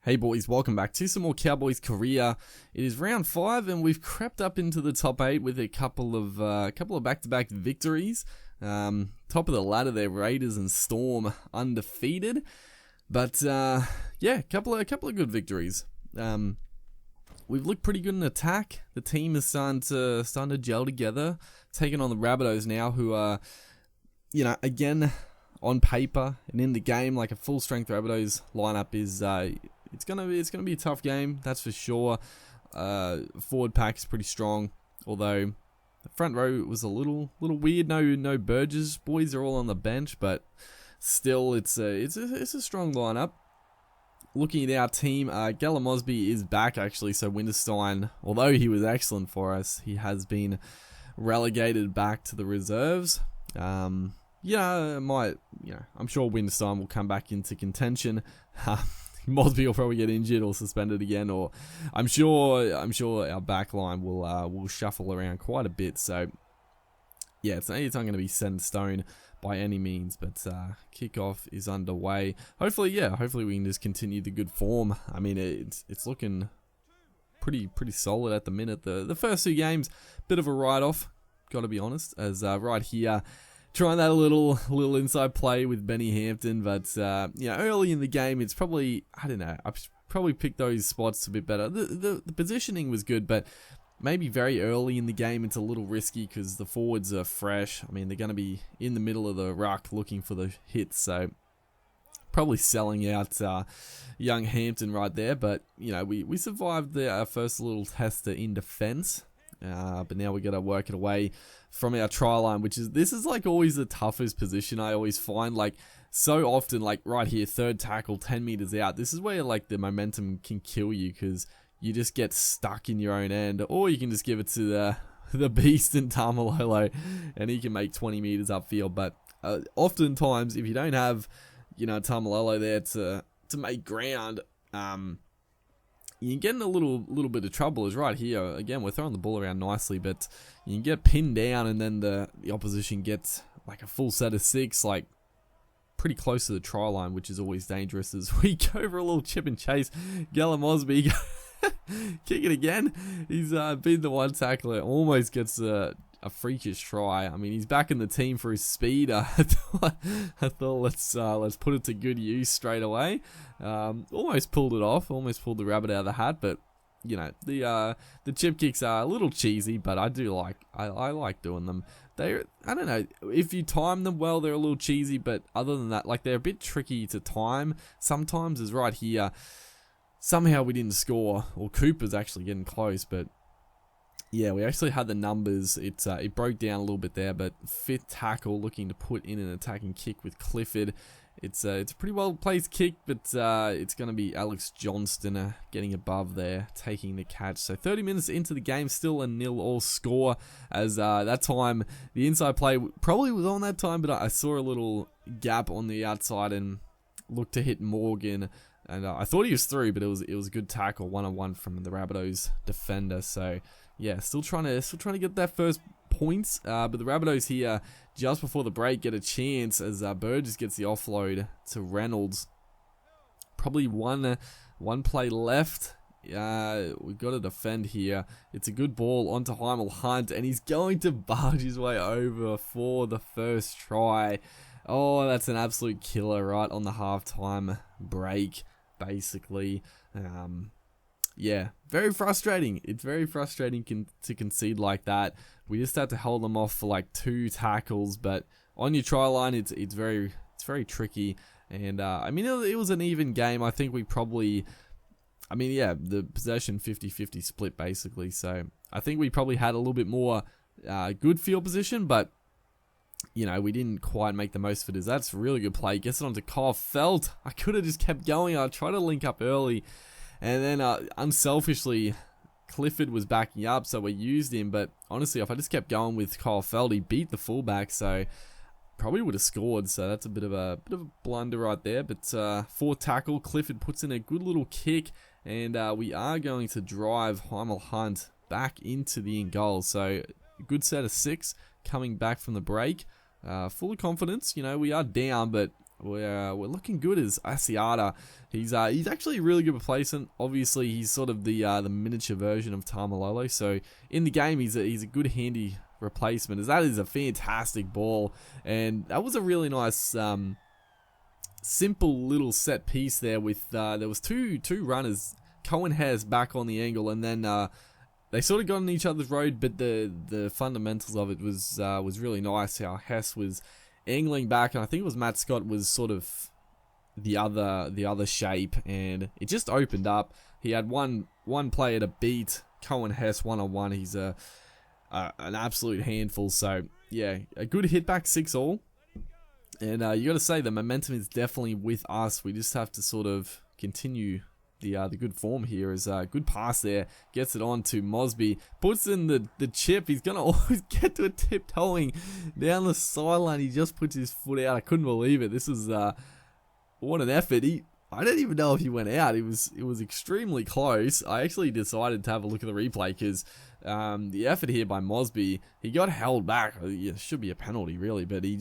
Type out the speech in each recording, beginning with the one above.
Hey boys, welcome back to some more Cowboys career. It is round 5 and we've crept up into the top 8 with a couple of back-to-back victories. Top of the ladder there, Raiders and Storm undefeated. But yeah, couple of good victories. We've looked pretty good in attack. The team is starting to gel together, taking on the Rabbitohs now, who are, again, on paper and in the game, like a full strength Rabbitohs lineup is it's gonna be a tough game, that's for sure. Forward pack is pretty strong, although the front row was a little weird. No Burgess boys are all on the bench, but still it's a strong lineup. Looking at our team, Mosby is back actually, so Winterstein, although he was excellent for us, he has been relegated back to the reserves. I'm sure Winterstein will come back into contention. Mosby will probably get injured or suspended again, or I'm sure our back line will shuffle around quite a bit. So yeah, it's not going to be set in stone by any means, but kickoff is underway. Hopefully we can just continue the good form. I mean, it's looking pretty solid at the minute. The first 2 games, bit of a write-off, got to be honest, as right here, trying that little inside play with Benny Hampton, but early in the game, it's probably, I don't know, I probably picked those spots a bit better. The positioning was good, but maybe very early in the game, it's a little risky because the forwards are fresh. I mean, they're going to be in the middle of the ruck looking for the hits, so probably selling out young Hampton right there. But we survived our first little tester in defense. But now we got to work it away from our try line, this is like always the toughest position. I always find, like, so often, like right here, third tackle, 10 meters out. This is where like the momentum can kill you because you just get stuck in your own end, or you can just give it to the beast in Tamalolo and he can make 20 meters upfield. But oftentimes, if you don't have Tamalolo there to make ground, you can get in a little bit of trouble. Is right here again, we're throwing the ball around nicely, but you can get pinned down and then the opposition gets like a full set of 6, like pretty close to the try line, which is always dangerous. As we go for a little chip and chase, Mosby kick it again. He's been the one tackler, almost gets a freakish try. I mean, he's back in the team for his speed. I thought let's put it to good use straight away. Almost pulled it off. Almost pulled the rabbit out of the hat. But the chip kicks are a little cheesy, but I do I like doing them. I don't know, if you time them well, they're a little cheesy. But other than that, like, they're a bit tricky to time. Sometimes is right here. Somehow we didn't score, or Cooper's actually getting close, but yeah, we actually had the numbers. It broke down a little bit there, but 5th tackle looking to put in an attacking kick with Clifford. It's a pretty well placed kick, but it's going to be Alex Johnston getting above there, taking the catch. So 30 minutes into the game, still a 0-0 score. As that time, the inside play probably was on that time, but I saw a little gap on the outside and looked to hit Morgan. And I thought he was through, but it was a good tackle, 1-on-1 from the Rabbitohs defender. So yeah, still trying to get that first points. But the Rabbitohs here, just before the break, get a chance as Burgess gets the offload to Reynolds. Probably one play left. We've got to defend here. It's a good ball onto Heimel Hunt, and he's going to barge his way over for the first try. Oh, that's an absolute killer right on the halftime break, basically. Yeah, very frustrating. It's very frustrating to concede like that. We just had to hold them off for like 2 tackles, but on your try line, it's very tricky. And I mean, it was an even game. I think we probably, the possession 50-50 split basically. So I think we probably had a little bit more good field position, but we didn't quite make the most of it. That's a really good play. Gets it onto Kyle Felt. I could have just kept going. I tried to link up early. And then, unselfishly, Clifford was backing up, so we used him. But honestly, if I just kept going with Kyle Feld, he beat the fullback, so probably would have scored. So that's a bit of a blunder right there. But 4th tackle, Clifford puts in a good little kick, and we are going to drive Heimel Hunt back into the in goal. So a good set of 6 coming back from the break. Full of confidence. We are down, but we're looking good as Asiata. He's actually a really good replacement. Obviously, he's sort of the miniature version of Tamalolo. So in the game, he's a good handy replacement, as that is a fantastic ball, and that was a really nice simple little set piece there. With there was two runners, Cohen Hess back on the angle, and then they sort of got in each other's road, but the fundamentals of it was really nice. How Hess was angling back, and I think it was Matt Scott was sort of the other shape, and it just opened up. He had one player to beat Cohen Hess one-on-one. He's an absolute handful. So yeah, a good hit back 6-all, and you got to say the momentum is definitely with us. We just have to sort of continue the good form here. Is a good pass there, gets it on to Mosby, puts in the chip. He's gonna always get to a tiptoeing down the sideline. He just puts his foot out. I couldn't believe it. This is what an effort. I don't even know if he went out. It was extremely close. I actually decided to have a look at the replay because the effort here by Mosby, he got held back. It should be a penalty really, but he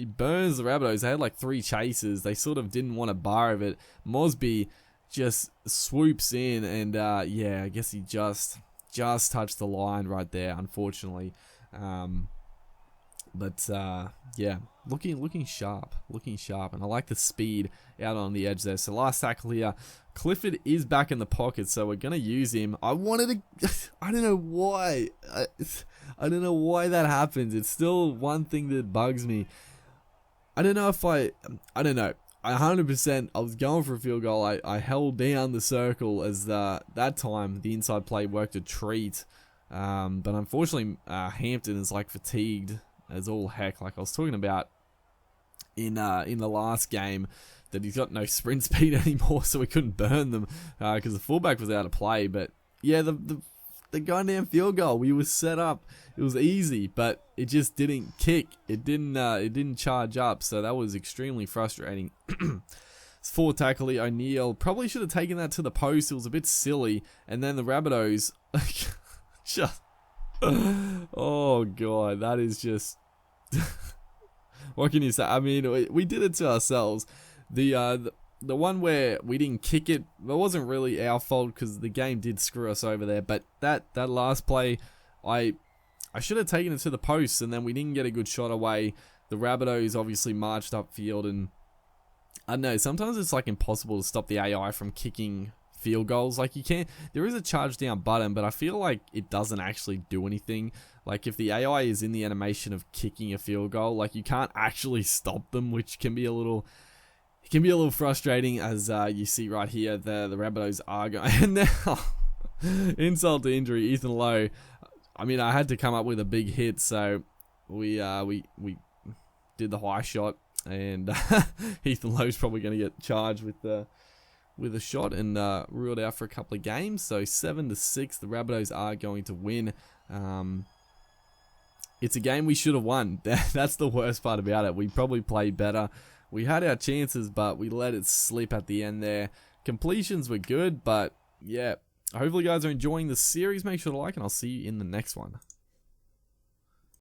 burns the Rabbitohs. They had like 3 chases. They sort of didn't want a bar of it. Mosby just swoops in, and yeah, I guess he just touched the line right there, unfortunately. But yeah, looking sharp, and I like the speed out on the edge there. So last tackle here, Clifford is back in the pocket, so we're gonna use him. I wanted to, I don't know why, I don't know why that happens. It's still one thing that bugs me. I don't know if I don't know. 100%, I was going for a field goal. I held down the circle as that time the inside play worked a treat. But unfortunately, Hampton is like fatigued as all heck. Like I was talking about in the last game, that he's got no sprint speed anymore, so we couldn't burn them because the fullback was out of play. But yeah, the goddamn field goal, we were set up. It was easy, but it just didn't kick. It didn't charge up, so that was extremely frustrating. It's 4 tackle. O'Neal probably should have taken that to the post. It was a bit silly, and then the Rabbitohs just oh god, that is just what can you say? I mean, we did it to ourselves. The one where we didn't kick it, it wasn't really our fault because the game did screw us over there. But that last play, I should have taken it to the post, and then we didn't get a good shot away. The Rabbitohs obviously marched upfield, and I don't know, sometimes it's like impossible to stop the AI from kicking field goals. Like you can't, there is a charge down button, but I feel like it doesn't actually do anything. Like if the AI is in the animation of kicking a field goal, like you can't actually stop them, which can be a little frustrating, as you see right here. The Rabbitohs are going, and now insult to injury, Ethan Lowe. I mean, I had to come up with a big hit, so we did the high shot, and Ethan Lowe's probably going to get charged with a shot and ruled out for a couple of games. So 7-6, the Rabbitohs are going to win. It's a game we should have won. That's the worst part about it. We probably played better. We had our chances, but we let it slip at the end there. Completions were good, but yeah. Hopefully you guys are enjoying the series. Make sure to like, and I'll see you in the next one.